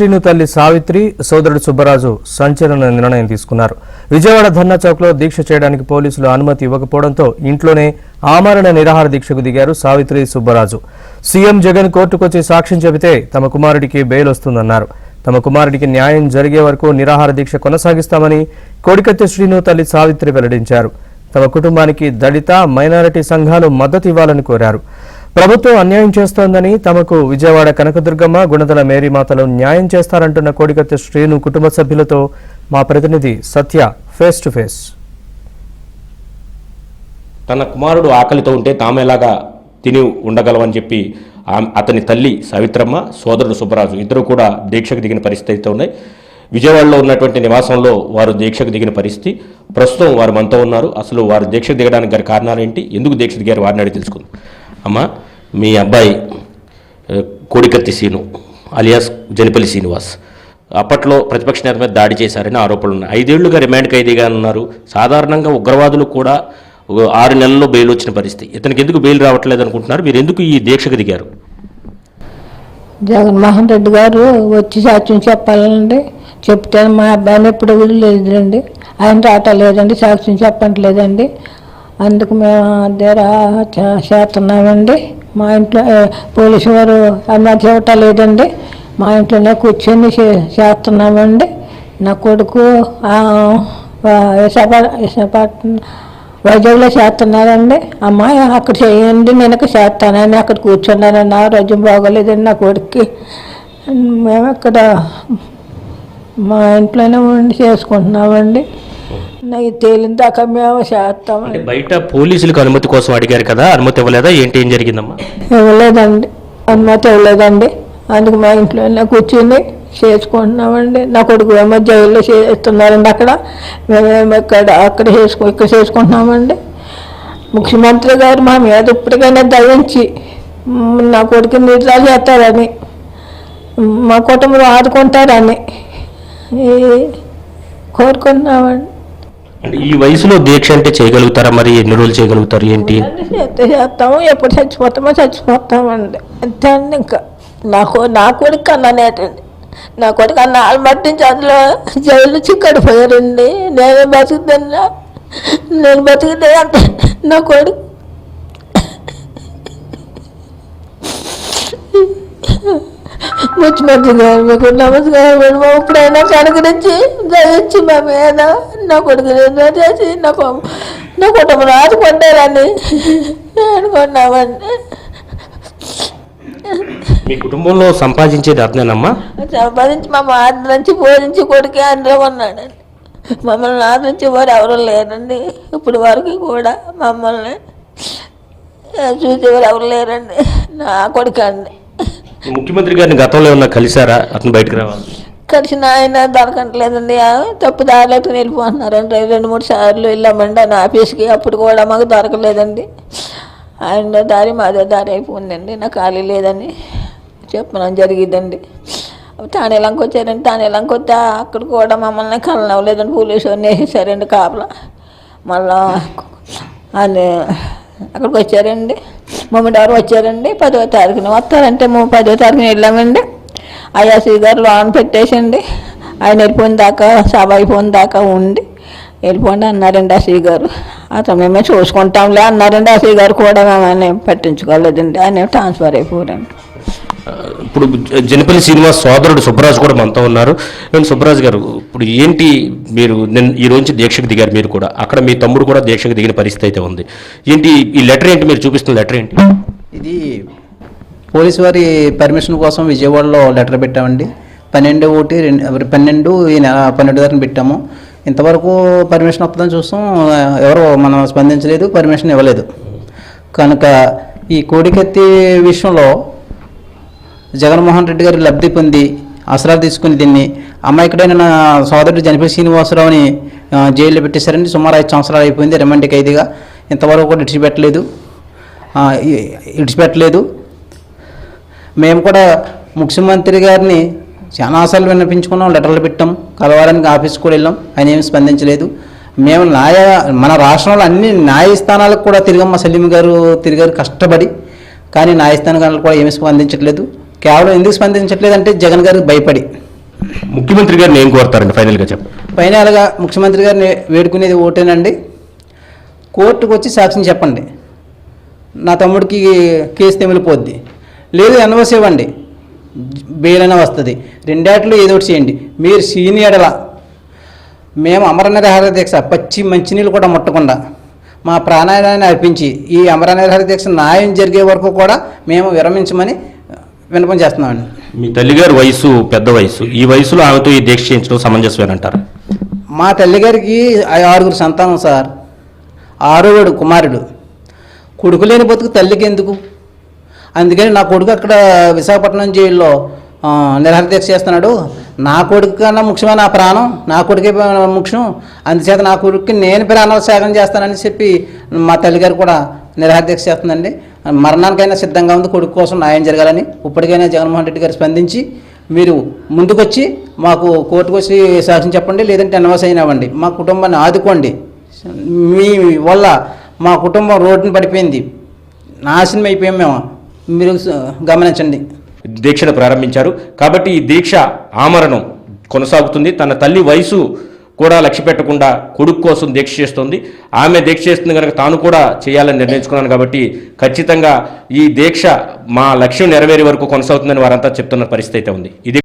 శ్రీను తల్లి సావిత్రి సోదరుడు సుబ్బరాజు సంచలన నిర్ణయం తీసుకున్నారు. విజయవాడ ధర్నా చౌక్ లో దీక్ష చేయడానికి పోలీసులు అనుమతి ఇవ్వకపోవడంతో ఇంట్లోనే ఆమరణ నిరాహార దీక్షకు దిగారు సావిత్రి సుబ్బరాజు. సీఎం జగన్ కోర్టుకొచ్చి సాక్ష్యం చెబితే తమ కుమారుడికి బెయిల్ వస్తుందన్నారు. తమ కుమారుడికి న్యాయం జరిగే వరకు నిరాహార దీక్ష కొనసాగిస్తామని కోడికత్తి శ్రీను తల్లి సావిత్రి వెల్లడించారు. తమ కుటుంబానికి దళిత మైనారిటీ సంఘాలు మద్దతు ఇవ్వాలని కోరారు. ప్రభుత్వం అన్యాయం చేస్తోందని, తమకు విజయవాడ కనకదుర్గమ్మ, గుణదల మేరీమాతలు న్యాయం చేస్తారంటున్న కోడికత్తి శ్రీను కుటుంబ సభ్యులతో మా ప్రతినిధి సత్య ఫేస్ టు ఫేస్. తన కుమారుడు ఆకలితో ఉంటే తామెలాగా తిని ఉండగలమని చెప్పి అతని తల్లి సావిత్రమ్మ, సోదరుడు సుబ్బరాజు ఇద్దరు కూడా దీక్షకు దిగిన పరిస్థితి అయితే ఉన్నాయి. విజయవాడలో ఉన్నటువంటి నివాసంలో వారు దీక్షకు దిగిన పరిస్థితి. ప్రస్తుతం వారు మనతో ఉన్నారు. అసలు వారు దీక్షకు దిగడానికి గల కారణాలు ఏంటి, ఎందుకు దీక్ష దిగారు, వారిని అడిగి తెలుసుకుందాం. అమ్మ, మీ అబ్బాయి కోడికత్తి శ్రీను అలియాస్ జనిపల్లి శ్రీనివాస్ అప్పట్లో ప్రతిపక్ష నేత మీద దాడి చేశారని ఆరోపణలు ఉన్నాయి. 5 ఏళ్లుగా రిమాండ్ ఖైదీగా ఉన్నారు. సాధారణంగా ఉగ్రవాదులు కూడా 6 నెలల్లో బెయిల్ వచ్చిన పరిస్థితి. ఇతనికి ఎందుకు బెయిల్ రావట్లేదు అనుకుంటున్నారు? మీరు ఎందుకు ఈ దీక్షకు దిగారు? జగన్మోహన్ రెడ్డి గారు వచ్చి సాక్ష్యం చెప్పాలండి. చెప్తే మా అబ్బాయిని ఎప్పుడు వదిలేదండి. ఆయన రావట్లేదండి, సాక్ష్యం చెప్పట్లేదండి. అందుకు మేము దగ్గర చేస్తున్నామండి. మా ఇంట్లో పోలీసు వారు అనుమతి ఇవ్వటలేదండి. మా ఇంట్లోనే కూర్చొని చేస్తున్నామండి. నా కొడుకు వైజాగ్లో చేస్తున్నారండి. అమ్మాయి అక్కడ చేయండి, నేను ఇక్కడ చేస్తానని అక్కడ కూర్చున్నానండి. ఆ రోజు బాగోలేదండి నా కొడుక్కి. మేము ఇక్కడ మా ఇంట్లోనే ఉండి చేసుకుంటున్నామండి. నాకు తేలిన దాకా మేము చేస్తాం. బయట పోలీసులకు అనుమతి కోసం అడిగారు కదా, అనుమతి ఇవ్వలేదా? ఏం జరిగిందమ్మా? ఇవ్వలేదండి, అనుమతి ఇవ్వలేదండి. అందుకు మా ఇంట్లోనే కూర్చుని చేసుకుంటున్నామండి. నా కొడుకు ఏమో జైల్లో చేస్తున్నారండి. అక్కడ మేమేమో ఇక్కడ చేసుకుంటున్నామండి. ముఖ్యమంత్రి గారు మా మీద ఇప్పటికైనా దయించి నా కొడుకుని నిద్ర చేస్తారని, మా కుటుంబం ఆదుకుంటారని కోరుకుంటున్నామండి. అంటే ఈ వయసులో దీక్ష అంటే చేయగలుగుతారా? మరి ఎన్ని రోజులు చేయగలుగుతారు? ఏంటి చేస్తాము, ఎప్పుడు చచ్చిపోతామండి. అంతే అండి. ఇంకా నా కొడుకు అన్నానేటండి. నా కొడుకు అన్న వాళ్ళు మట్టించి అందులో జైలు చిక్కడిపోయారండి. నేను బతికితే అంటే నా కొడుకు ముఖ్యమంత్రి గారు మీకు నమస్కారం. ఇప్పుడైనా కనుకరించి దయించి మా మీద నా కొడుకు చేసి నా కుటుంబం ఆదుకుంటారని అనుకున్నామండి. మీ కుటుంబంలో సంపాదించేది అతనేనమ్మా? సంపాదించి మా ఆదరించి బోధించి కొడుకే అందులో ఉన్నాడండి. మమ్మల్ని ఆదరించి వారు ఎవరు లేరండి. ఇప్పుడు వరకు కూడా మమ్మల్ని చూసేవారు ఎవరు లేరండి. నా కొడుకు అండి. ముఖ్యమంత్రి గారిని గతంలో ఏమన్నా కలిసారా? అతను బయటకు రావాలి కలిసిన ఆయన దొరకట్లేదండి. తప్పు దారిలోకి వెళ్ళిపోతున్నారండి. 2-3 సార్లు వెళ్ళామండి ఆయన ఆఫీస్కి. అప్పుడు కూడా మాకు దొరకలేదండి. ఆయన దారి మాదే దారి అయిపోయిందండి. నాకు ఖాళీ లేదని చెప్పడం జరిగిందండి. తానేలంకి వచ్చారండి. తానేలంకి వస్తే అక్కడ కూడా మమ్మల్ని కలనవ్వలేదండి. పోలీసు వారిని వేసేసారండి కాపలా. మళ్ళా అని అక్కడికి వచ్చారండి. మమ్మడారు వచ్చారండి. 10వ తారీఖున వస్తారంటే 10వ తారీఖున వెళ్ళామండి. ఐఆర్సీ గారు లోన్ పెట్టేసండి. ఆయన వెళ్ళిపోయిన దాకా సభ అయిపోయిన దాకా ఉండి వెళ్ళిపోండి అన్నారండి అసీ గారు. అతను మేమే చూసుకుంటాంలే అన్నారండి. అసీ గారు కూడా మేమని పట్టించుకోలేదండి. ఆయన ట్రాన్స్ఫర్ అయిపోయారండి. ఇప్పుడు జనిపల్లి శ్రీనివాస్ సోదరుడు సుబ్బరాజు కూడా మనతో ఉన్నారు. సుబ్బరాజు గారు, ఇప్పుడు ఏంటి మీరు ఈ రోజు దీక్షకు దిగారు, మీరు కూడా అక్కడ మీ తమ్ముడు కూడా దీక్షకు దిగిన పరిస్థితి అయితే ఉంది. ఏంటి ఈ లెటర్ ఏంటి, మీరు చూపిస్తున్న లెటర్ ఏంటి? ఇది పోలీసు వారి పర్మిషన్ కోసం విజయవాడలో లెటర్ పెట్టామండి. 12/12 ఈ నెల 12 తారీఖున పెట్టాము. ఇంతవరకు పర్మిషన్ వస్తుందని చూస్తాం, ఎవరో మనం స్పందించలేదు, పర్మిషన్ ఇవ్వలేదు. కనుక ఈ కోడికత్తి విషయంలో జగన్మోహన్ రెడ్డి గారు లబ్ధి పొంది ఆసరాలు తీసుకుని దీన్ని అమాయకుడైన నా సోదరుడు జనిపల్లి శ్రీనివాసరావుని జైల్లో పెట్టేశారండి. సుమారు 5 సంవత్సరాలు అయిపోయింది రిమాండ్ ఖైదీగా. ఇంతవరకు కూడా ఇడిచిపెట్టలేదు. మేము కూడా ముఖ్యమంత్రి గారిని చాలాసార్లు విన్నపించుకున్నాం, లెటర్లు పెట్టాం, కలవాలని ఆఫీస్కి కూడా వెళ్ళాం. ఆయన ఏమి స్పందించలేదు. మేము మన రాష్ట్రంలో అన్ని న్యాయస్థానాలకు కూడా తిరిగమ్మ సలీం గారు తిరిగారు కష్టపడి. కానీ న్యాయస్థానాలు కూడా ఏమీ స్పందించట్లేదు. కేవలం ఎందుకు స్పందించట్లేదంటే జగన్ గారికి భయపడి. ముఖ్యమంత్రి గారిని ఏం కోరుతారండి ఫైనల్గా చెప్పండి? ఫైనల్గా ముఖ్యమంత్రి గారిని వేడుకునేది ఓటేనండి. కోర్టుకు వచ్చి సాక్ష్యం చెప్పండి, నా తమ్ముడికి కేసు తెమిలిపోద్ది, లేదు ఎన్ఓసి ఇవ్వండి, బెయిల్ అయినా వస్తుంది. రెండేట్లో ఏదో ఒకటి చేయండి. మీరు సీనియర్ల మేము అమర నిరాహార దీక్ష పచ్చి మంచినీళ్ళు కూడా ముట్టకుండా మా ప్రాణాయాన్ని అర్పించి ఈ అమర నిరాహార దీక్ష న్యాయం జరిగే వరకు కూడా మేము విరమించమని విన్నపం చేస్తున్నామండి. మీ తల్లిగారి వయసు పెద్ద వయసు, ఈ వయసులో ఆమెతో ఈ దీక్ష చేయించడం సమంజసమేనంటారు? మా తల్లిగారికి 6 సంతానం సార్, 6వ కుమారుడు. కొడుకు లేని బతుకు తల్లికి ఎందుకు? అందుకని నా కొడుకు అక్కడ విశాఖపట్నం జైల్లో నిరాహార దీక్ష చేస్తున్నాడు. నా కొడుకు కన్నా ముఖ్యమైన నా ప్రాణం, నా కొడుకే ముఖ్యం. అందుచేత నా కొడుకుకి నేను ప్రాణాలు త్యాగం చేస్తానని చెప్పి మా తల్లిగారు కూడా నిరాహార దీక్ష చేస్తుందండి. మరణానికైనా సిద్ధంగా ఉంది, కొడుకు కోసం న్యాయం జరగాలని. ఇప్పటికైనా జగన్మోహన్ రెడ్డి గారు స్పందించి మీరు ముందుకొచ్చి మాకు కోర్టుకు వచ్చి సాక్ష్యం చెప్పండి, లేదంటే ఎన్ఓసి అయినా ఇవ్వండి, మా కుటుంబాన్ని ఆదుకోండి. మీ వల్ల మా కుటుంబం రోడ్డున పడిపోయింది, నాశనం అయిపోయాం మేము, మీరు గమనించండి. దీక్షను ప్రారంభించారు కాబట్టి ఈ దీక్ష ఆమరణం కొనసాగుతుంది. తన తల్లి వయసు కూడా లక్ష్య పెట్టకుండా కొడుకు కోసం దీక్ష చేస్తుంది. ఆమె దీక్ష చేస్తుంది కనుక తాను కూడా చేయాలని నిర్ణయించుకున్నాను కాబట్టి ఖచ్చితంగా ఈ దీక్ష మా లక్ష్యం నెరవేరే వరకు కొనసాగుతుందని వారంతా చెప్తున్న పరిస్థితి అయితే ఉంది. ఇది